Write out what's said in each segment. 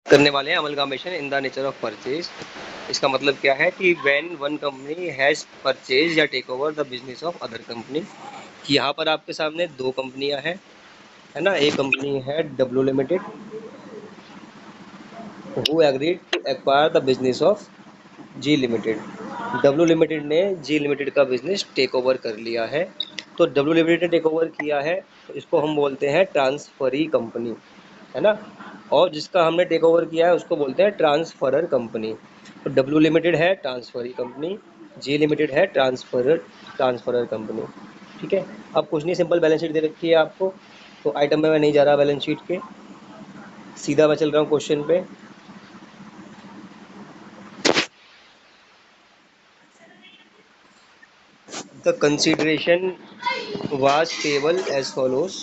करने वाले हैं amalgamation in the nature of purchase. इसका मतलब क्या है कि when one company has purchase या take over the business of other company, कि यहाँ पर आपके सामने दो कंपनियां हैं, है ना। एक कंपनी है W limited, who agreed to acquire the business of G limited. W limited ने जी लिमिटेड का बिजनेस टेक ओवर कर लिया है। तो डब्ल्यू लिमिटेड ने टेक ओवर किया है, तो इसको हम बोलते हैं ट्रांसफरी कंपनी, है ना। और जिसका हमने टेक ओवर किया है उसको बोलते हैं ट्रांसफरर कंपनी। तो डब्ल्यू लिमिटेड है ट्रांसफरी कंपनी, जी लिमिटेड है ट्रांसफरर कंपनी। ठीक है। अब कुछ नहीं, सिंपल बैलेंस शीट दे रखी है आपको, तो आइटम में मैं नहीं जा रहा बैलेंस शीट के, सीधा मैं चल रहा हूँ क्वेश्चन पे। The consideration was payable as follows.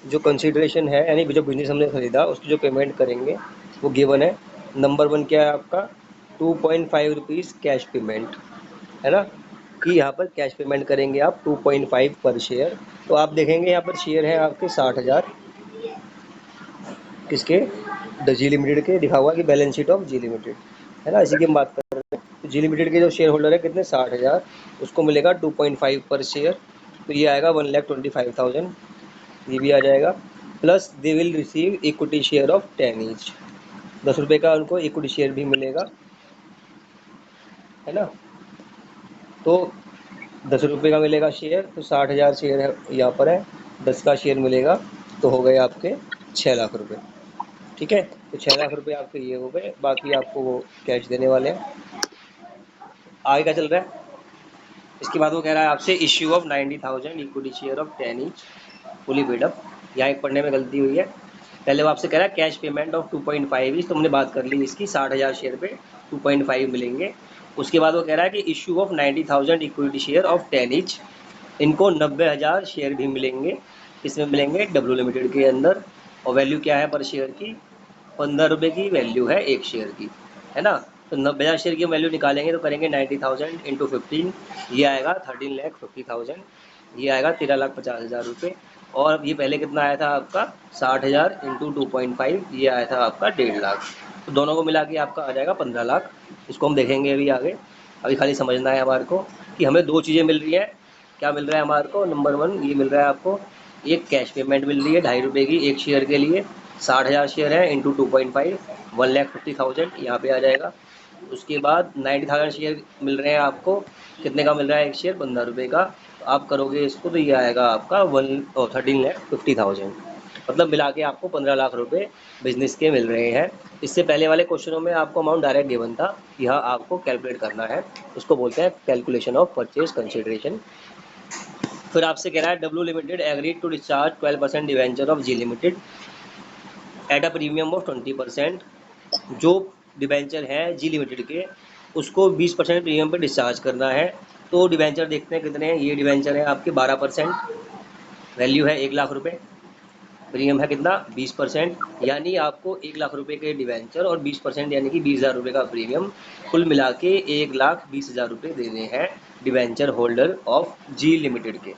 जो कंसिडरेशन है यानी जो बिजनेस हमने खरीदा उसकी जो पेमेंट करेंगे वो गिवन है। नंबर वन क्या है आपका, 2.5 रुपीज़ कैश पेमेंट, है ना। कि यहाँ पर कैश पेमेंट करेंगे आप 2.5 पर शेयर। तो आप देखेंगे यहाँ पर शेयर है आपके 60,000, किसके, द जी लिमिटेड के, लिखा हुआ कि balance sheet of G limited, है ना, इसी की हम बात कर रहे हैं। तो जी लिमिटेड के जो शेयर होल्डर है कितने, 60,000, उसको मिलेगा 2.5 पर शेयर, तो ये आएगा 1,25,000, ये भी आ जाएगा। Plus they will receive equity share of 10 each, 10 रुपये का उनको इक्विटी शेयर भी मिलेगा, है ना। तो 10 रुपये का मिलेगा शेयर, तो 60,000 शेयर है यहाँ पर है, 10 का शेयर मिलेगा, तो हो गए आपके 6 लाख रुपये। ठीक है। तो 6 लाख रुपये आपके ये हो गए, बाकी आपको वो कैश देने वाले हैं। आगे क्या चल रहा है, इसके बाद वो कह रहा है आपसे issue of 90,000 equity share of 10 each fully paid up. यहाँ एक पढ़ने में गलती हुई है, पहले वो आपसे कह रहा है कैश पेमेंट ऑफ 2.5 ईच, तो हमने बात कर ली इसकी, 60,000 शेयर पे 2.5 मिलेंगे। उसके बाद वो कह रहा है कि issue of 90,000 equity share of 10 each, इनको 90,000 शेयर भी मिलेंगे, किसमें मिलेंगे, डब्ल्यू लिमिटेड के अंदर। और वैल्यू क्या है पर शेयर की, 15 रुपये की वैल्यू है एक शेयर की, है ना। तो 90,000 शेयर की वैल्यू निकालेंगे तो करेंगे 90,000 इंटू 15, ये आएगा 13,50,000, ये आएगा 13,50,000 रुपये। और ये पहले कितना आया था आपका, 60,000 इंटू 2.5, ये आया था आपका 1.5 लाख। तो दोनों को मिला के आपका आ जाएगा 15 लाख। इसको हम देखेंगे अभी आगे। अभी खाली समझना है हमारे को कि हमें दो चीज़ें मिल रही हैं। क्या मिल रहा है हमारे को, नंबर वन ये मिल रहा है आपको, एक कैश पेमेंट मिल रही है 2.5 रुपये की एक शेयर के लिए, 60,000 शेयर है इंटू 2.5, 1,50,000 यहाँ पे आ जाएगा। उसके बाद 90,000 शेयर मिल रहे हैं आपको, कितने का मिल रहा है एक शेयर, 15 रुपये का। तो आप करोगे इसको तो ये आएगा आपका 13,50,000, मतलब मिला के आपको 15 लाख रुपए बिजनेस के मिल रहे हैं। इससे पहले वाले क्वेश्चनों में आपको अमाउंट डायरेक्ट गिवन था, यहाँ आपको कैलकुलेट करना है, उसको बोलते हैं कैलकुलेशन ऑफ परचेज कंसिडरेशन। फिर आपसे कह रहा है W limited agreed to discharge 12% debenture of G limited at a premium of 20%। जो डिवेंचर है जी लिमिटेड के, उसको 20% प्रीमियम पे डिस्चार्ज करना है। तो डिवेंचर देखते हैं कितने हैं, ये डिवेंचर है आपके 12%, वैल्यू है 1 लाख रुपए, प्रीमियम है कितना, 20%, यानी आपको 1 लाख रुपए के डिवेंचर और 20% यानी कि 20,000 रुपये का प्रीमियम, कुल मिला के 1,20,000 रुपये देने हैं debenture holder of G limited के।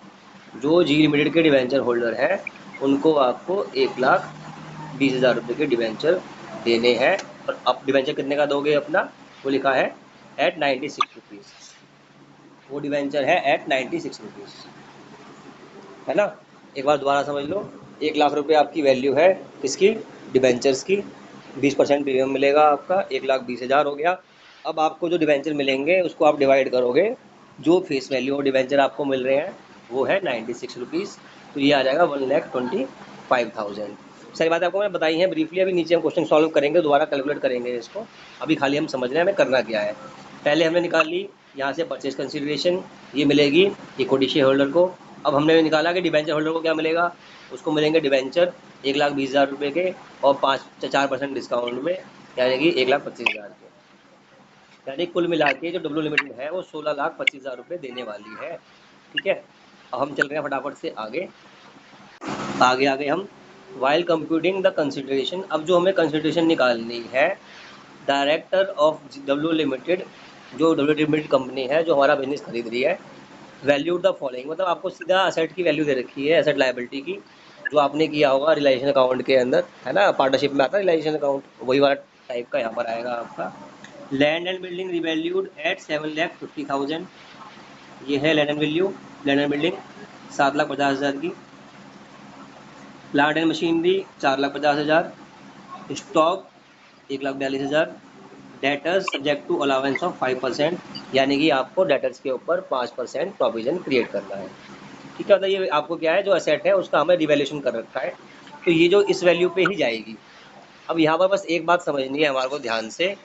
जो जी लिमिटेड के डिवेंचर होल्डर हैं उनको आपको 1,20,000 रुपये के डिवेंचर देने हैं। और अब डिवेंचर कितने का दोगे अपना, वो लिखा है एट 96 रुपीज़, वो डिवेंचर है एट 96 रुपीज़, है ना। एक बार दोबारा समझ लो, 1 लाख रुपए आपकी वैल्यू है किसकी, डिवेंचर्स की, 20% प्रीमियम मिलेगा आपका, 1,20,000 हो गया। अब आपको जो डिवेंचर मिलेंगे उसको आप डिवाइड करोगे, जो फेस वैल्यू और डिवेंचर आपको मिल रहे हैं वो है 96 रुपीज़, तो ये आ जाएगा 1,25,000। सारी बातें आपको मैंने बताई हैं ब्रीफली, अभी नीचे हम क्वेश्चन सॉल्व करेंगे, दोबारा कैलकुलेट करेंगे इसको। अभी खाली हम समझ रहे हैं हमें करना क्या है। पहले हमने निकाल ली यहाँ से परचेज कंसिडरेशन, ये मिलेगी इक्विटी शेयर होल्डर को। अब हमने निकाला कि डिवेंचर होल्डर को क्या मिलेगा, उसको मिलेंगे डिवेंचर 1,20,000 रुपये के और 4% डिस्काउंट में, यानी कि 1,25,000 के, यानी कुल मिला के जो डब्ल्यू लिमिटेड है वो 16,25,000 रुपये देने वाली है। ठीक है। अब हम चल रहे हैं फटाफट से आगे आगे आगे हम वाइल कंप्यूटिंग द कंसिडरेशन। अब जो हमें कंसिडरेशन निकालनी है, डायरेक्टर ऑफ डब्ल्यू लिमिटेड, जो डब्ल्यू लिमिटेड कंपनी है जो हमारा बिजनेस खरीद रही है, वैल्यू द फॉलोइंग, मतलब आपको सीधा असेट की वैल्यू दे रखी है, एसेट लायबिलिटी की, जो आपने किया होगा रिलाइजेशन अकाउंट के अंदर, है ना, पार्टनरशिप में आता है रिलाइजेशन अकाउंट, वही वाला टाइप का यहाँ पर आएगा आपका। Land and building revalued at 7,50,000, ये है land and value, land and building 7,50,000 की। Plant and machinery 4,50,000, stock 1,42,000, debtors subject to allowance of 5%, यानी कि आपको डेटर्स के ऊपर 5% प्रोविजन क्रिएट करना है। ठीक है, मतलब ये आपको क्या है, जो असेट है उसका हमें रिवैल्यूएशन कर रखा है, तो ये जो इस वैल्यू पे ही जाएगी। अब यहाँ पर बस एक बात समझनी है हमारे को ध्यान से,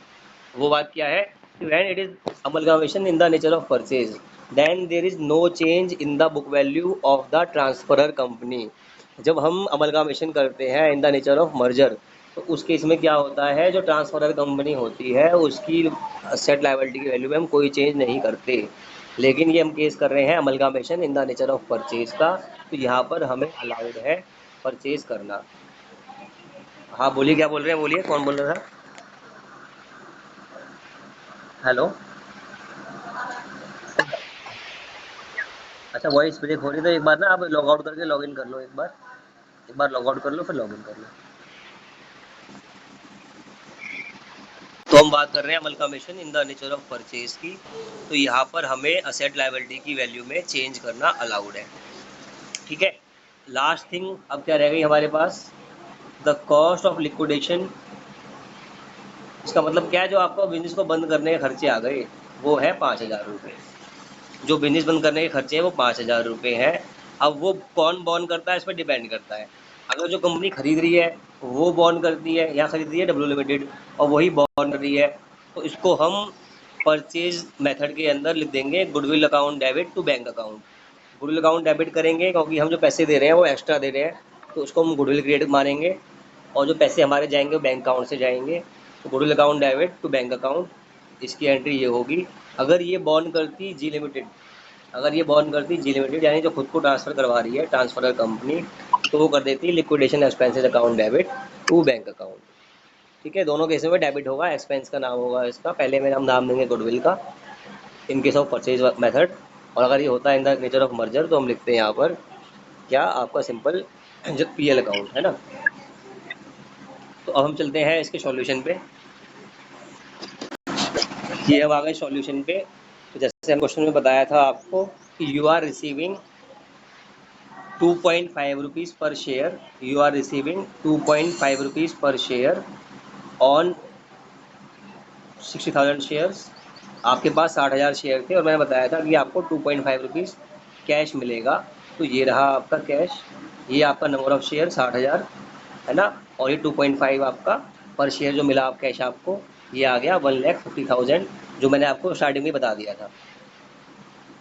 वो बात क्या है कि when it is amalgamation in the nature of purchase then there is no change in the book value of the transferor company. जब हम अमलगामेशन करते हैं in the nature of merger, तो उस केस में क्या होता है, जो ट्रांसफरर कंपनी होती है उसकी असेट लायबिलिटी की वैल्यू में हम कोई चेंज नहीं करते। लेकिन ये हम केस कर रहे हैं amalgamation in the nature of purchase का, तो यहाँ पर हमें अलाउड है परचेज करना। हाँ बोलिए, क्या बोल रहे हैं, बोलिए, कौन बोल रहा था? हेलो। अच्छा, वॉइस ब्रेक हो रही है, तो एक बार ना आप लॉग आउट करके लॉग इन कर लो, एक बार लॉग आउट कर लो फिर लॉग इन कर लो। तो हम बात कर रहे हैं amalgamation in the nature of purchase की, तो यहाँ पर हमें असेट लायबिलिटी की वैल्यू में चेंज करना अलाउड है। ठीक है, लास्ट थिंग अब क्या रह गई हमारे पास, द कॉस्ट ऑफ लिक्विडेशन। इसका मतलब क्या है, जो आपको बिजनेस को बंद करने के खर्चे आ गए वो है 5,000 रुपये। जो बिजनेस बंद करने के खर्चे हैं वो 5,000 रुपये हैं। अब वो कौन बॉन्ड करता है, इस पर डिपेंड करता है। अगर जो कंपनी खरीद रही है वो बॉन्ड करती है, या खरीद रही है डब्ल्यू लिमिटेड और वही बॉन्ड कर रही है, तो इसको हम परचेज मेथड के अंदर लिख देंगे goodwill account debit to bank account. Goodwill account debit करेंगे क्योंकि हम जो पैसे दे रहे हैं वो एक्स्ट्रा दे रहे हैं, तो उसको हम गुडविल क्रिएट मानेंगे, और जो पैसे हमारे जाएंगे वो बैंक अकाउंट से जाएंगे। तो goodwill account debit to bank account, इसकी एंट्री ये होगी। अगर ये बॉन्ड करती जी लिमिटेड, अगर ये बॉन्ड करती जी लिमिटेड यानी जो खुद को ट्रांसफ़र करवा रही है ट्रांसफरर कंपनी, तो वो कर देती liquidation expenses account debit to bank account. ठीक है, दोनों केसों में डेबिट होगा, एक्सपेंस का नाम होगा इसका, पहले में हम नाम देंगे गुडविल का in case of purchase method. और अगर ये होता है इन द नेचर ऑफ मर्जर, तो हम लिखते हैं यहाँ पर क्या, आपका सिंपल जो पीएल अकाउंट है ना। तो अब हम चलते हैं इसके सॉल्यूशन पे। ये अब आ गए सॉल्यूशन पे। तो जैसे हम क्वेश्चन में बताया था आपको कि you are receiving 2.5 rupees per share, you are receiving 2.5 rupees per share on 60,000 shares. आपके पास 60,000 शेयर थे और मैंने बताया था कि आपको 2.5 रुपीज़ कैश मिलेगा। तो ये रहा आपका कैश, ये आपका नंबर ऑफ शेयर 60,000 है ना, और ये 2.5 आपका पर शेयर जो मिला आप कैश आपको, ये आ गया 1,50,000, जो मैंने आपको स्टार्टिंग में बता दिया था।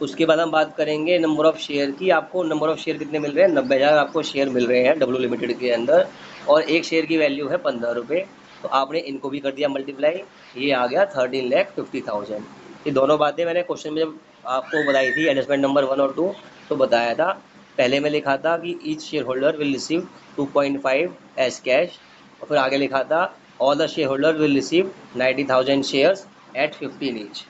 उसके बाद हम बात करेंगे नंबर ऑफ़ शेयर की। आपको नंबर ऑफ़ शेयर कितने मिल रहे हैं, 90,000 आपको शेयर मिल रहे हैं डब्ल्यू लिमिटेड के अंदर, और एक शेयर की वैल्यू है 15 रुपये। तो आपने इनको भी कर दिया मल्टीप्लाई, ये आ गया 13,50,000। ये दोनों बातें मैंने क्वेश्चन में जब आपको बताई थी एडजस्टमेंट नंबर 1 और 2, तो बताया था। पहले में लिखा था कि each share holder will receive 2.5 as cash, और फिर आगे लिखा था all the share holder will receive 90,000 shares at 15 each.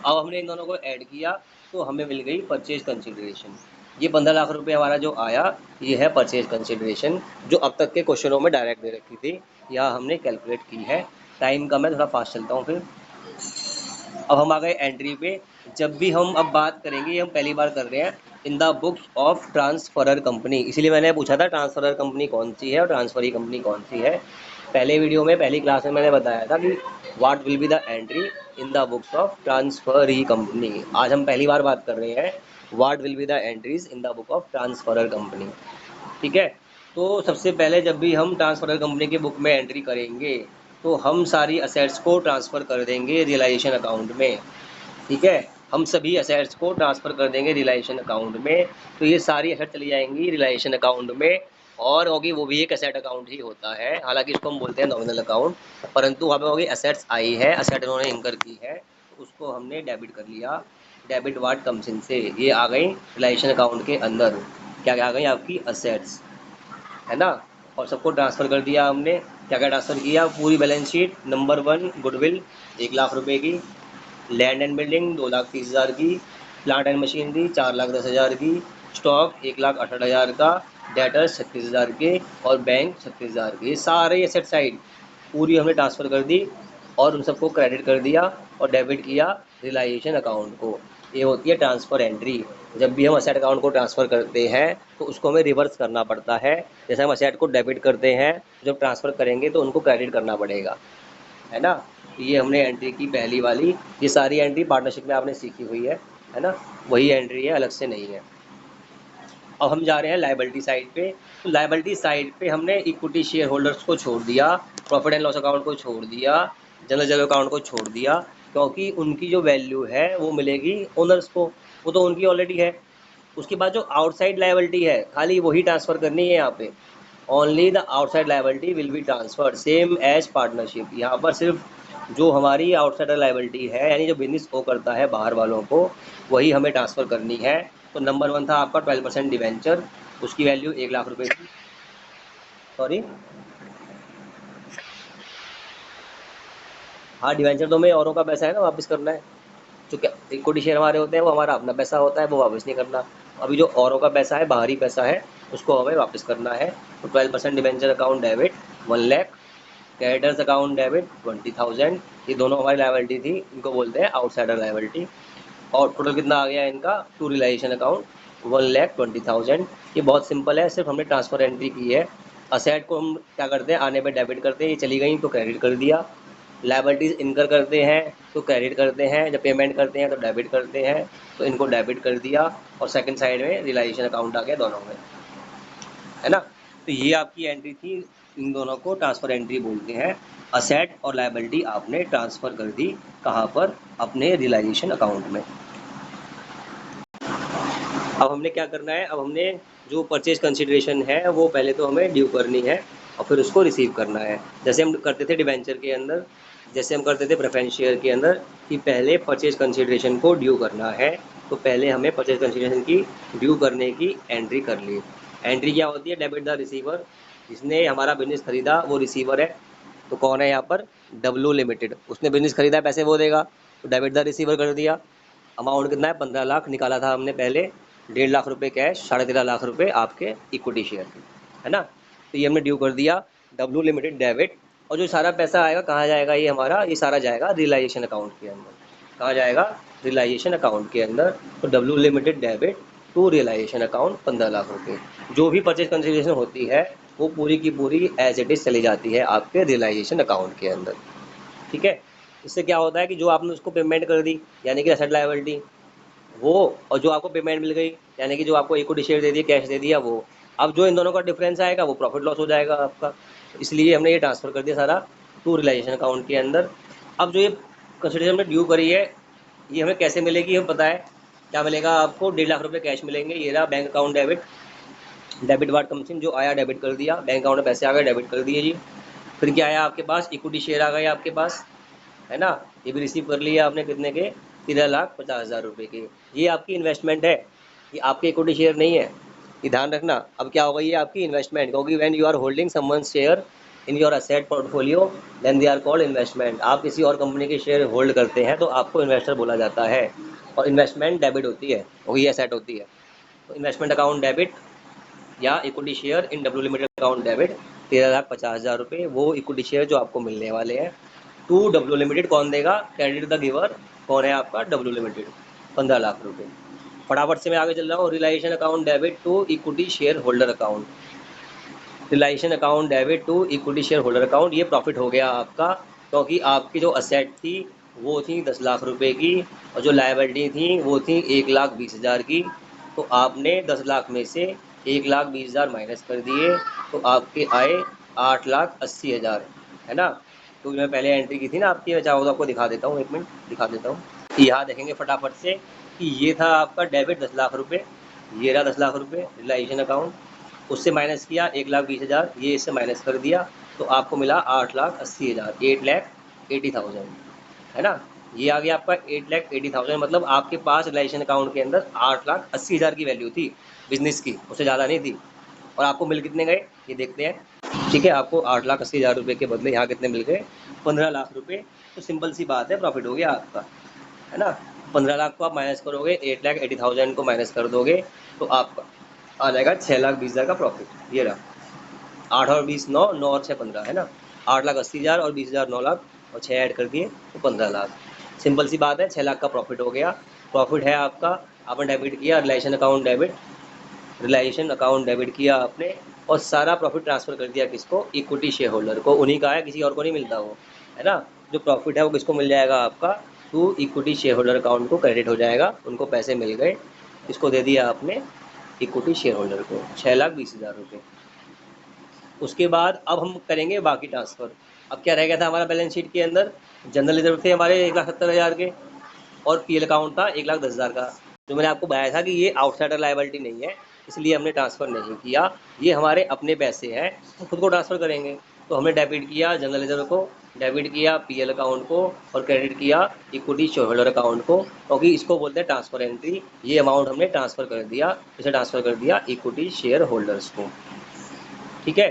अब हमने इन दोनों को ऐड किया तो हमें मिल गई परचेज कंसिडरेशन। ये 15 लाख रुपए हमारा जो आया, ये है परचेज कंसिडरेशन, जो अब तक के क्वेश्चनों में डायरेक्ट दे रखी थी, यहाँ हमने कैलकुलेट की है। टाइम का मैं थोड़ा फास्ट चलता हूँ फिर। अब हम आ गए एंट्री पे। जब भी हम अब बात करेंगे, ये हम पहली बार कर रहे हैं in the books of transferor company, इसीलिए मैंने पूछा था ट्रांसफरर कंपनी कौन सी है और ट्रांसफरी कंपनी कौन सी है। पहले वीडियो में, पहली क्लास में मैंने बताया था कि what will be the entry in the books of transferee company. आज हम पहली बार बात कर रहे हैं what will be the entries in the book of transferor company. ठीक है, तो सबसे पहले जब भी हम ट्रांसफरर कंपनी के बुक में एंट्री करेंगे, तो हम सारी असेट्स को ट्रांसफ़र कर देंगे रियलाइजेशन अकाउंट में। ठीक है, हम सभी असेट्स को ट्रांसफ़र कर देंगे रियलाइजेशन अकाउंट में। तो ये सारी असेट चली जाएंगी रियलाइजेशन अकाउंट में, और होगी वो भी एक असेट अकाउंट ही होता है, हालांकि इसको हम बोलते हैं नॉमिनल अकाउंट, परंतु वहाँ पे होगी असेट्स आई है, असेट उन्होंने इंकर की है, तो उसको हमने डेबिट कर लिया। डेबिट वाट कम्स इन से, ये आ गई रियलाइजेशन अकाउंट के अंदर। क्या क्या आ गई आपकी असेट्स, है ना, और सबको ट्रांसफ़र कर दिया हमने। क्या क्या ट्रांसफ़र किया, पूरी बैलेंस शीट। नंबर 1 गुडविल 1,00,000 रुपये की, लैंड एंड बिल्डिंग 2,30,000 की, प्लांट एंड मशीनरी 4,10,000 की, स्टॉक 1,68,000 का, डेटर्स 36,000 के और बैंक 36,000 के। ये सारे एसेट साइड पूरी हमने ट्रांसफ़र कर दी और उन सबको क्रेडिट कर दिया और डेबिट किया रियलाइजेशन अकाउंट को। ये होती है ट्रांसफ़र एंट्री। जब भी हम असेट अकाउंट को ट्रांसफ़र करते हैं तो उसको हमें रिवर्स करना पड़ता है। जैसे हम असेट को डेबिट करते हैं, जब ट्रांसफ़र करेंगे तो उनको क्रेडिट करना पड़ेगा, है ना। ये हमने एंट्री की पहली वाली। ये सारी एंट्री पार्टनरशिप में आपने सीखी हुई है ना। वही एंट्री है, अलग से नहीं है। अब हम जा रहे हैं लायबिलिटी साइड पे। तो लायबिलिटी साइड पे हमने इक्विटी शेयर होल्डर्स को छोड़ दिया, प्रॉफिट एंड लॉस अकाउंट को छोड़ दिया, जनरल रिजर्व अकाउंट को छोड़ दिया, क्योंकि उनकी जो वैल्यू है वो मिलेगी ओनर्स को, वो तो उनकी ऑलरेडी है। उसके बाद जो आउटसाइड लायबिलिटी है खाली वही ट्रांसफ़र करनी है यहाँ पे। Only the outside liability will be transferred same as partnership. यहाँ पर सिर्फ जो हमारी आउटसाइड लायबिलिटी है, यानी जो बिजनेस को करता है बाहर वालों को, वही हमें ट्रांसफ़र करनी है। तो नंबर 1 था आपका 12% डिवेंचर, उसकी वैल्यू 1,00,000 रुपये थी। सॉरी, हाँ, डिवेंचर तो हमें औरों का पैसा है ना, वापस करना है। जो क्या इक्विटी शेयर हमारे होते हैं वो हमारा अपना पैसा होता है, वो वापस नहीं करना। अभी जो औरों का पैसा है, बाहरी पैसा है, उसको हमें वापस करना है। तो 12% debenture account debit 1,00,000, creditors account debit 20,000। ये दोनों हमारी लायबिलिटी थी, इनको बोलते हैं आउटसाइडर लायबिलिटी। और टोटल कितना आ गया इनका, टू रियलाइजेशन अकाउंट 1,20,000। ये बहुत सिंपल है, सिर्फ हमने ट्रांसफ़र एंट्री की है। असेट को हम क्या करते हैं, आने पे डेबिट करते हैं, ये चली गई तो क्रेडिट कर दिया। लायबिलिटीज़ इनकर करते हैं तो क्रेडिट करते हैं, जब पेमेंट करते हैं तो डेबिट करते हैं, तो इनको डेबिट कर दिया। और सेकंड साइड में रियलाइजेशन अकाउंट आ गया दोनों में, है ना। तो ये आपकी एंट्री थी, इन दोनों को ट्रांसफ़र एंट्री बोलते हैं। असेट और लायबिलिटी आपने ट्रांसफ़र कर दी, कहाँ पर, अपने रियलाइजेशन अकाउंट में। अब हमने क्या करना है, अब हमने जो परचेज कंसिडरेशन है वो पहले तो हमें ड्यू करनी है और फिर उसको रिसीव करना है। जैसे हम करते थे डिवेंचर के अंदर, जैसे हम करते थे प्रेफरेंस शेयर के अंदर, कि पहले परचेज कंसिडरेशन को ड्यू करना है। तो पहले हमें परचेज कंसिडरेशन की ड्यू करने की एंट्री कर ली। एंट्री क्या होती है, डेबिट द रिसीवर। जिसने हमारा बिजनेस खरीदा वो रिसीवर है। तो कौन है यहाँ पर, डब्लू लिमिटेड। उसने बिजनेस खरीदा, पैसे वो देगा, तो डेबिट द रिसीवर कर दिया। अमाउंट कितना है, 15 लाख निकाला था हमने पहले। 1,50,000 रुपये कैश, 13.5 लाख रुपये आपके इक्विटी शेयर के, है ना। तो ये हमने ड्यू कर दिया, डब्लू लिमिटेड डेबिट। और जो सारा पैसा आएगा कहाँ जाएगा, ये हमारा, ये सारा जाएगा रियलाइजेशन अकाउंट के अंदर। कहाँ जाएगा, रियलाइजेशन अकाउंट के अंदर। तो W limited debit to realisation account 15 lakh रुपये। जो भी परचेज कंसिडरेशन होती है वो पूरी की पूरी एज इट इज़ चली जाती है आपके रियलाइजेशन अकाउंट के अंदर, ठीक है। इससे क्या होता है कि जो आपने उसको पेमेंट कर दी, यानी कि एसेट लायबिलिटी, वो, और जो आपको पेमेंट मिल गई, यानी कि जो आपको इक्विटी शेयर दे दिया, कैश दे दिया, वो, अब जो इन दोनों का डिफरेंस आएगा वो प्रॉफिट लॉस हो जाएगा आपका। इसलिए हमने ये ट्रांसफ़र कर दिया सारा टू रियलाइजेशन अकाउंट के अंदर। अब जो ये कंसिडरेशन हमने ड्यू करी है, ये हमें कैसे मिलेगी, हमें पता है। क्या मिलेगा आपको, 1,50,000 रुपये कैश मिलेंगे। ये रहा bank account debit, debit ward commission जो आया डेबिट कर दिया, बैंक अकाउंट में पैसे आ गए, डेबिट कर दिए जी। फिर क्या आया आपके पास, इक्विटी शेयर आ गए आपके पास, है ना। ये भी रिसीव कर लिया आपने, कितने के, 13,50,000 रुपये के। ये आपकी इन्वेस्टमेंट है, ये आपके इक्विटी शेयर नहीं है, ये ध्यान रखना। अब क्या होगा, ये आपकी इन्वेस्टमेंट, क्योंकि when you are holding someone share in your asset portfolio then they are called investment. आप किसी और कंपनी के शेयर होल्ड करते हैं तो आपको इन्वेस्टर बोला जाता है। और इन्वेस्टमेंट डेबिट होती है, वही एसेट होती है। तो इन्वेस्टमेंट अकाउंट डेबिट या equity share in W limited account debit 13,50,000 रुपये, वो इक्विटी शेयर जो आपको मिलने वाले हैं। टू डब्ल्यू लिमिटेड कौन देगा, क्रेडिट द गिवर, कौन है आपका, डब्ल्यू लिमिटेड, 15 लाख रुपये। फटाफट से मैं आगे चल रहा हूँ। Realisation account debit to equity share holder account, realisation account debit to equity share holder account. ये प्रॉफिट हो गया आपका, क्योंकि आपकी जो असेट थी वो थी 10 लाख रुपए की, और जो लायबिलिटी थी वो थी 1,20,000 की। तो आपने 10 लाख में से 1,20,000 माइनस कर दिए, तो आपके आए 8,80,000, है ना। तो मैं पहले एंट्री की थी ना आपकी, मैं चाहो तो आपको दिखा देता हूँ, 1 मिनट दिखा देता हूँ। यहाँ देखेंगे फटाफट से कि ये था आपका डेबिट 10 लाख रुपये, ये रहा 10 लाख रुपये रियलाइजेशन अकाउंट। उससे माइनस किया 1,20,000, ये इससे माइनस कर दिया, तो आपको मिला 8,80,000, 8,80,000, है ना। ये आ गया आपका 8,80,000। मतलब आपके पास रियलाइजेशन अकाउंट के अंदर 8,80,000 की वैल्यू थी बिजनेस की, उससे ज़्यादा नहीं थी। और आपको मिल कितने गए, ये देखते हैं, ठीक है। आपको 8,80,000 रुपये के बदले यहाँ कितने मिल गए, 15 लाख रुपये। तो सिंपल सी बात है, प्रॉफिट हो गया आपका, है ना। 15 लाख को आप माइनस करोगे, 8,80,000 को माइनस कर दोगे तो आपका आ जाएगा 6,20,000 का प्रॉफिट। ये रहा 8 और 20 9, 9 और 6 15 है ना। 8,80,000 और 20,000 9 लाख और 6 ऐड कर दिए तो 15 लाख। सिंपल सी बात है, 6 लाख का प्रॉफिट हो गया। प्रॉफिट है आपका, आपने डेबिट किया, relation account debit, realisation account debit किया आपने और सारा प्रॉफिट ट्रांसफर कर दिया किसको, इक्विटी शेयर होल्डर को। उन्हीं का है, किसी और को नहीं मिलता वो, है ना। जो प्रॉफिट है वो किसको मिल जाएगा, आपका to equity share holder account को क्रेडिट हो जाएगा, उनको पैसे मिल गए। इसको दे दिया आपने इक्विटी शेयर होल्डर को 6,20,000 रुपये। उसके बाद अब हम करेंगे बाकी ट्रांसफ़र। अब क्या रह गया था हमारा बैलेंस शीट के अंदर, जनरल रिजर्व थे हमारे 1,70,000 के और पीएल अकाउंट था 1,10,000 का। जो मैंने आपको बताया था कि ये आउटसाइडर लायबिलिटी नहीं है, इसलिए हमने ट्रांसफ़र नहीं किया। ये हमारे अपने पैसे हैं, हम खुद को ट्रांसफ़र करेंगे। तो हमने डेबिट किया जनरल रिजर्व को, डेबिट किया पीएल अकाउंट को और क्रेडिट किया इक्विटी शेयर होल्डर अकाउंट को, क्योंकि इसको बोलते हैं ट्रांसफ़र एंट्री। ये अमाउंट हमने ट्रांसफ़र कर दिया, इसे ट्रांसफ़र कर दिया इक्विटी शेयर होल्डर्स को। ठीक है,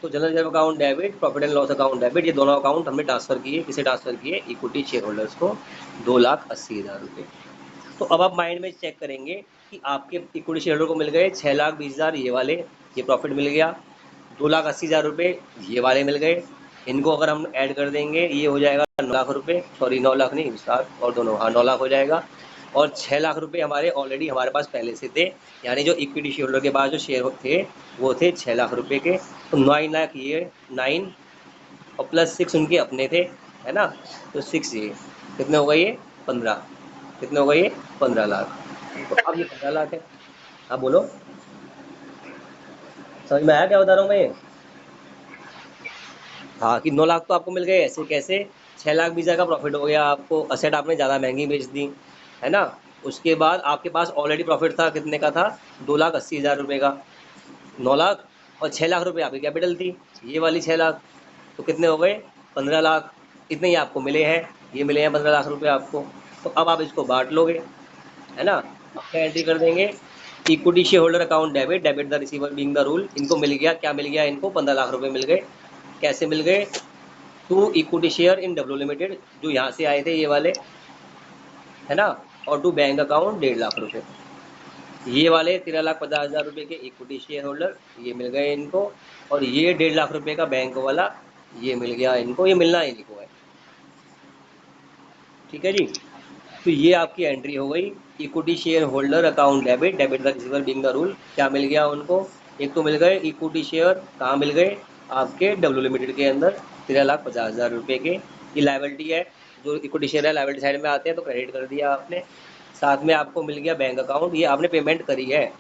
तो general reserve account debit, profit and loss account debit, ये दोनों अकाउंट हमने ट्रांसफ़र किए। किसे ट्रांसफ़र किए, इक्विटी शेयर होल्डर्स को 2,80,000 रुपये। तो अब आप माइंड में चेक करेंगे कि आपके इक्विटी शेयर होल्डर को मिल गए 6,20,000 ये वाले, ये प्रॉफिट मिल गया। 2,80,000 रुपये ये वाले मिल गए। इनको अगर हम ऐड कर देंगे ये हो जाएगा 9 लाख रुपये, सॉरी 9 लाख नहीं, 7 और दोनों, हाँ 9 लाख हो जाएगा। और 6 लाख रुपये हमारे ऑलरेडी हमारे पास पहले से थे, यानी जो इक्विटी शेयर होल्डर के पास जो शेयर थे वो थे 6 लाख रुपये के। तो 9 लाख ये 9 और प्लस 6 उनके अपने थे, है ना। तो 6 ये कितने हो गए, ये 15। कितने हो गए, ये 15 लाख। तो अब ये 15 लाख है। हाँ बोलो, समझ में आया क्या बता रहा हूँ मैं ये? हाँ, कि 9 लाख तो आपको मिल गए, ऐसे कैसे, 6,20,000 का प्रॉफिट हो गया आपको, असेट आपने ज़्यादा महंगी बेच दी, है ना। उसके बाद आपके पास ऑलरेडी प्रॉफिट था, कितने का था, 2,80,000 रुपये का। 9 लाख और 6 लाख रुपये आपकी कैपिटल थी, ये वाली 6 लाख। तो कितने हो गए, 15 लाख। इतने ही आपको मिले हैं, ये मिले हैं 15 लाख रुपये आपको। तो अब आप इसको बांट लोगे, है ना। अब क्या एंट्री कर देंगे, equity share holder account debit, debit the receiver being the rule. इनको मिल गया, क्या मिल गया, इनको 15 लाख रुपये मिल गए। कैसे मिल गए, to equity share in W limited, जो यहाँ से आए थे ये वाले, है ना। और टू बैंक अकाउंट 1,50,000 रुपये, ये वाले 13,50,000 रुपये के इक्विटी शेयर होल्डर ये मिल गए इनको। और ये 1,50,000 रुपये का बैंक वाला ये मिल गया इनको, ये मिलना इन्हीं को है। ठीक है जी, तो ये आपकी एंट्री हो गई, equity share holder account debit, debit the receiver being the rule. क्या मिल गया उनको, एक तो मिल गए इक्विटी शेयर, कहाँ मिल गए, आपके डब्ल्यू लिमिटेड के अंदर 13,50,000 रुपये के। ये लाइबिलिटी है, जो इक्विटी शेयर है लाइबिलिटी साइड में आते हैं, तो क्रेडिट कर दिया आपने। साथ में आपको मिल गया बैंक अकाउंट, ये आपने पेमेंट करी है,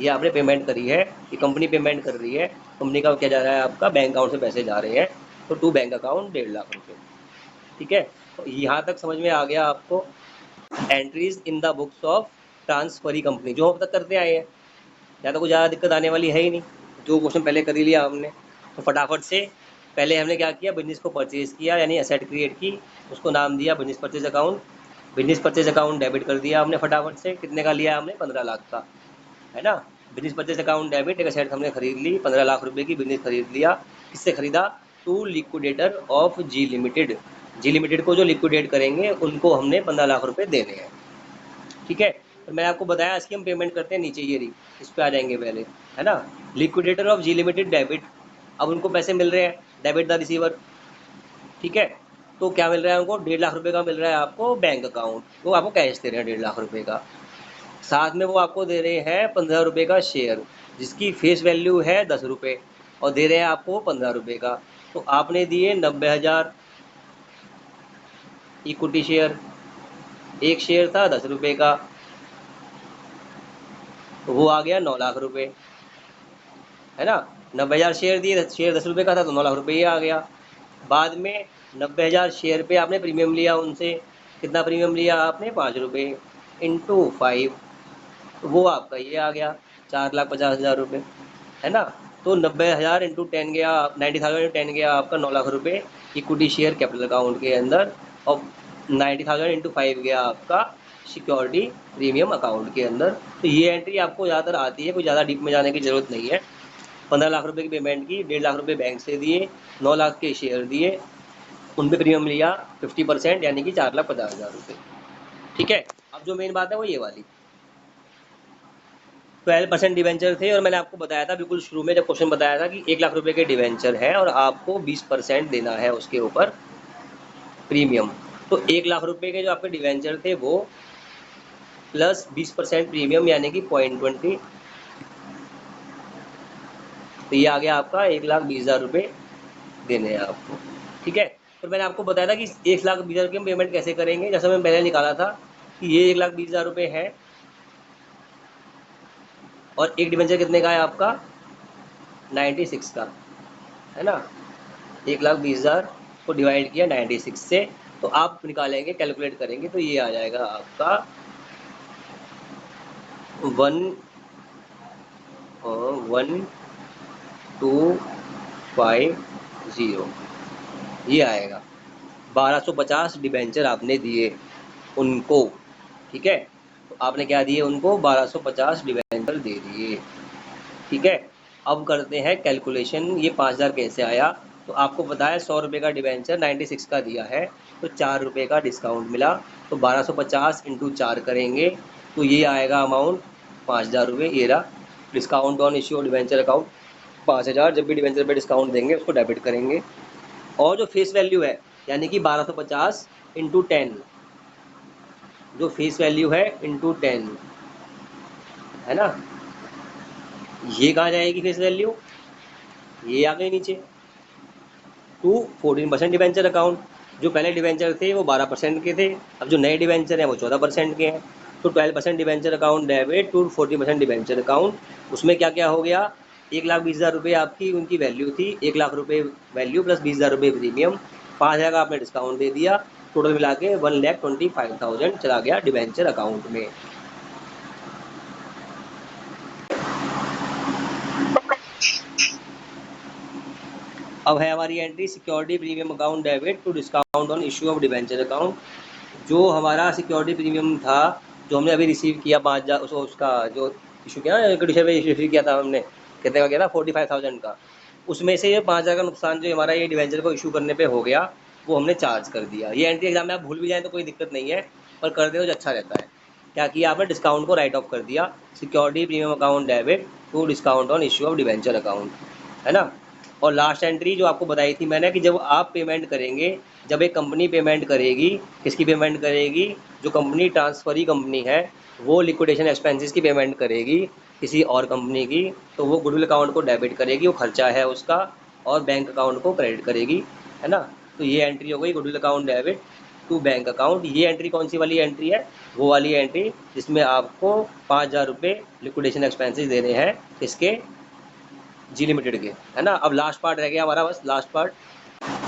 ये आपने पेमेंट करी है, ये कंपनी पेमेंट कर रही है, कंपनी का क्या जा रहा है, आपका बैंक अकाउंट से पैसे जा रहे हैं। तो टू बैंक अकाउंट 1,50,000 रुपये। ठीक है, तो यहाँ तक समझ में आ गया आपको entries in the books of transferee company, जो हम अब तक करते आए हैं। ज़्यादा कुछ ज़्यादा दिक्कत आने वाली है ही नहीं, जो क्वेश्चन पहले कर ही लिया हमने। तो फटाफट से पहले हमने क्या किया, बिजनेस को परचेज़ किया, यानी एसेट क्रिएट की, उसको नाम दिया business purchase account. Business purchase account debit कर दिया हमने फटाफट से, कितने का लिया हमने, 15 लाख का, है ना। बिजनेस परचेज अकाउंट डेबिट, एक एसेट हमने खरीद ली 15 लाख रुपए की, बिजनेस खरीद लिया। किससे खरीदा, to liquidator of G limited, G limited को जो लिक्विडेट करेंगे उनको हमने 15 लाख रुपए देने हैं। ठीक है, तो मैंने आपको बताया इसकी हम पेमेंट करते हैं नीचे, ये रही, इस पर आ जाएंगे पहले, है ना। Liquidator of G limited debit, अब उनको पैसे मिल रहे हैं, डेबिट द रिसीवर। ठीक है, तो क्या मिल रहा है उनको, 1,50,000 रुपये का मिल रहा है आपको बैंक अकाउंट, वो आपको कैश दे रहे हैं 1,50,000 रुपये का। साथ में वो आपको दे रहे हैं 15 रुपये का शेयर, जिसकी फेस वैल्यू है 10 रुपये, और दे रहे हैं आपको 15 रुपये का। तो आपने दिए 90,000 इक्विटी शेयर, एक शेयर था 10 रुपये का, तो वो आ गया 9 लाख रुपये, है ना। 90,000 शेयर दिए, शेयर 10 रुपये का था, तो 9 लाख रुपये ये आ गया। बाद में 90,000 शेयर पे आपने प्रीमियम लिया उनसे, कितना प्रीमियम लिया आपने, 5 रुपये इंटू 5, तो वो आपका ये आ गया 4,50,000 रुपये, है ना। तो 90,000 इंटू 10 गया, 90,000 इंटू 10 गया आपका 9 लाख रुपये इक्विटी शेयर कैपिटल अकाउंट के अंदर। और 90,000 इंटू 5 गया आपका सिक्योरिटी प्रीमियम अकाउंट के अंदर। तो ये एंट्री आपको ज़्यादातर आती है, कोई ज़्यादा डीप में जाने की ज़रूरत नहीं है। 15 लाख रुपये की पेमेंट की, 1,50,000 रुपये बैंक से दिए, 9 लाख के शेयर दिए, उन पे प्रीमियम लिया 50%, यानी कि 4,50,000 रुपये। ठीक है, अब जो मेन बात है वो ये वाली, 12% डिवेंचर थे और मैंने आपको बताया था बिल्कुल शुरू में जब क्वेश्चन बताया था कि 1 लाख रुपए के डिवेंचर है और आपको 20% देना है उसके ऊपर प्रीमियम। तो 1 लाख रुपए के जो आपके डिवेंचर थे वो प्लस 20% प्रीमियम यानी कि 0.20, तो ये आ गया आपका 1,20,000 रुपये देने हैं आपको। ठीक है, तो मैंने आपको बताया था कि 1,20,000 की हम पेमेंट कैसे करेंगे। जैसे मैंने पहले निकाला था कि ये 1,20,000 रुपये है और एक डिवेंचर कितने का है आपका 96 का, है ना। 1,20,000 को डिवाइड किया 96 से, तो आप निकालेंगे कैलकुलेट करेंगे तो ये आ जाएगा आपका 1,250 ये आएगा। 1,250 डिबेंचर आपने दिए उनको, ठीक है। तो आपने क्या दिए उनको 1,250 डिबेंचर दे दिए, ठीक है। अब करते हैं कैलकुलेशन, ये 5,000 कैसे आया। तो आपको पता है 100 रुपये का डिबेंचर 96 का दिया है, तो 4 रुपये का डिस्काउंट मिला, तो 1,250 इंटू 4 करेंगे तो ये आएगा अमाउंट 5,000 रुपये। ये रहा discount on issue debenture account 5,000। जब भी डिबेंचर पे डिस्काउंट देंगे उसको डेबिट करेंगे। और जो फेस वैल्यू है यानी कि 1,250 इंटू 10, जो फेस वैल्यू है इंटू 10, है ना, ये कहाँ जाएगी फेस वैल्यू, ये आ गई नीचे टू 14% डिवेंचर अकाउंट। जो पहले डिवेंचर थे वो 12% के थे, अब जो नए डिवेंचर हैं वो 14% के हैं। तो 12% debenture account debit to 14% debenture account. उसमें क्या क्या हो गया, 1,20,000 रुपये आपकी उनकी वैल्यू थी, 1 लाख रुपये वैल्यू प्लस 20,000 रुपये प्रीमियम, 5,000 का आपने डिस्काउंट दे दिया, टोटल मिला के 1,25,000 चला गया डिवेंचर अकाउंट में। अब है हमारी entry security premium account debit to discount on issue of debenture account. जो हमारा सिक्योरिटी प्रीमियम था जो हमने अभी रिसीव किया 5,000, उसका जो इशू किया ना कंडीशन में रिसीव किया था हमने, कितने का किया था 45,000 का, उसमें से ये 5,000 का नुकसान जो हमारा ये डिवेंचर को इशू करने पे हो गया वो हमने चार्ज कर दिया। ये एंट्री एग्जाम में आप भूल भी जाएँ तो कोई दिक्कत नहीं है, पर कर दे तो अच्छा रहता है। क्या किया आपने, डिस्काउंट को राइट ऑफ कर दिया, security premium account debit to discount on issue of debenture account, है ना। और लास्ट एंट्री जो आपको बताई थी मैंने कि जब आप पेमेंट करेंगे, जब एक कंपनी पेमेंट करेगी, किसकी पेमेंट करेगी, जो कंपनी ट्रांसफरी कंपनी है वो लिक्विडेशन एक्सपेंसेस की पेमेंट करेगी किसी और कंपनी की, तो वो गुडविल अकाउंट को डेबिट करेगी, वो खर्चा है उसका, और बैंक अकाउंट को क्रेडिट करेगी, है ना। तो ये एंट्री हो गई goodwill account debit to bank account. ये एंट्री कौन सी वाली एंट्री है, वो वाली एंट्री जिसमें आपको 5,000 रुपये लिक्विडेशन एक्सपेंसेस देने हैं इसके जी लिमिटेड के, है ना। अब लास्ट पार्ट रह गया हमारा, बस लास्ट पार्ट।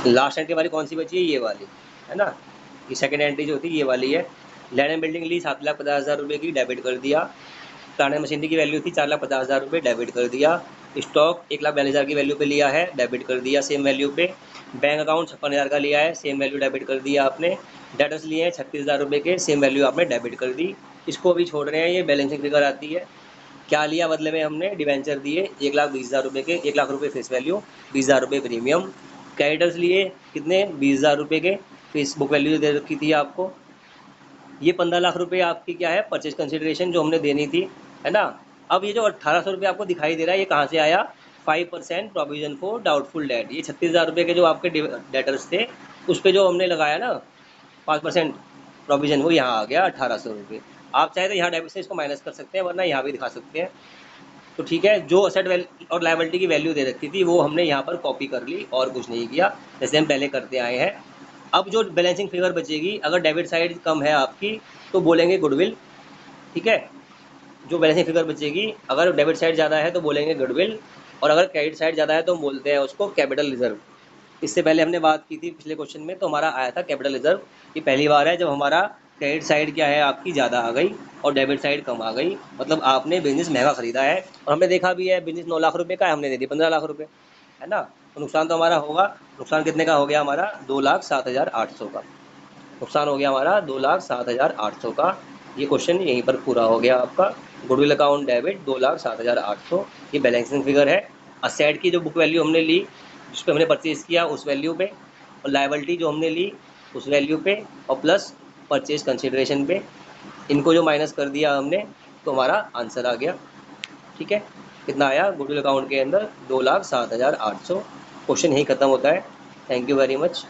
लास्ट एंट्री वाली कौन सी बची है, ये वाली, है ना। ये सेकंड एंट्री जो होती है ये वाली है। लैंड एंड बिल्डिंग ली 7,50,000 रुपये की, डेबिट कर दिया। प्लांट एंड मशीनरी की वैल्यू थी 4,50,000 रुपये, डेबिट कर दिया। स्टॉक 1,42,000 की वैल्यू पे लिया है, डेबिट कर दिया सेम वैल्यू पे। बैंक अकाउंट 56,000 का लिया है, सेम वैल्यू डेबिट कर दिया आपने। डेटर्स लिए हैं 36,000 रुपये के, सेम वैल्यू आपने डेबिट कर दी। इसको अभी छोड़ रहे हैं, ये बैलेंसिंग फिगर आती है। क्या लिया बदले में हमने, डिवेंचर दिए 1,20,000 रुपये के, 1 लाख रुपये फेस वैल्यू, 20,000 रुपये प्रीमियम। क्रेडिटर्स लिए कितने 20,000 रुपये के, फेस बुक वैल्यू दे रखी थी आपको। ये 15 लाख रुपये आपकी क्या है परचेज कंसिडरेशन जो हमने देनी थी, है ना। अब ये जो 1,800 रुपये आपको दिखाई दे रहा है ये कहाँ से आया, 5% प्रोविजन फॉर डाउटफुल डेट। ये 36,000 रुपये के जो आपके डेटर्स थे उस पर जो हमने लगाया ना 5% प्रोविजन, वो यहाँ आ गया 1,800 रुपये। आप चाहे तो यहाँ डेबिट से इसको माइनस कर सकते हैं, वरना यहाँ भी दिखा सकते हैं। तो ठीक है, जो असेट और लायबिलिटी की वैल्यू दे रखी थी वो हमने यहाँ पर कॉपी कर ली और कुछ नहीं किया, जैसे हम पहले करते आए हैं। अब जो बैलेंसिंग फिगर बचेगी, अगर डेबिट साइड कम है आपकी तो बोलेंगे गुडविल, ठीक है। जो बैलेंसिंग फिगर बचेगी अगर डेबिट साइड ज़्यादा है तो बोलेंगे गुडविल, और अगर क्रेडिट साइड ज़्यादा है तो हम बोलते हैं उसको कैपिटल रिजर्व। इससे पहले हमने बात की थी पिछले क्वेश्चन में, तो हमारा आया था कैपिटल रिजर्व। ये पहली बार है जब हमारा क्रेडिट साइड क्या है आपकी ज़्यादा आ गई और डेबिट साइड कम आ गई, मतलब आपने बिजनेस महंगा खरीदा है। और हमने देखा भी है बिजनेस 9 लाख रुपये का है, हमने दे दी 15 लाख रुपये, है ना। तो नुकसान तो हमारा होगा, नुकसान कितने का हो गया हमारा 2,07,800 का नुकसान हो गया हमारा 2,07,800 का। ये क्वेश्चन यहीं पर पूरा हो गया आपका। गुडविल अकाउंट डेबिट 2,07,800, ये बैलेंसिंग फिगर है। असेट की जो बुक वैल्यू हमने ली जिस पे हमने परचेज़ किया उस वैल्यू पे, और लायबिलिटी जो हमने ली उस वैल्यू पे, और प्लस परचेज कंसिडरेशन पे इनको जो माइनस कर दिया हमने तो हमारा आंसर आ गया। ठीक है, कितना आया गुडविल अकाउंट के अंदर 2,07,800। क्वेश्चन यही खत्म होता है। Thank you very much.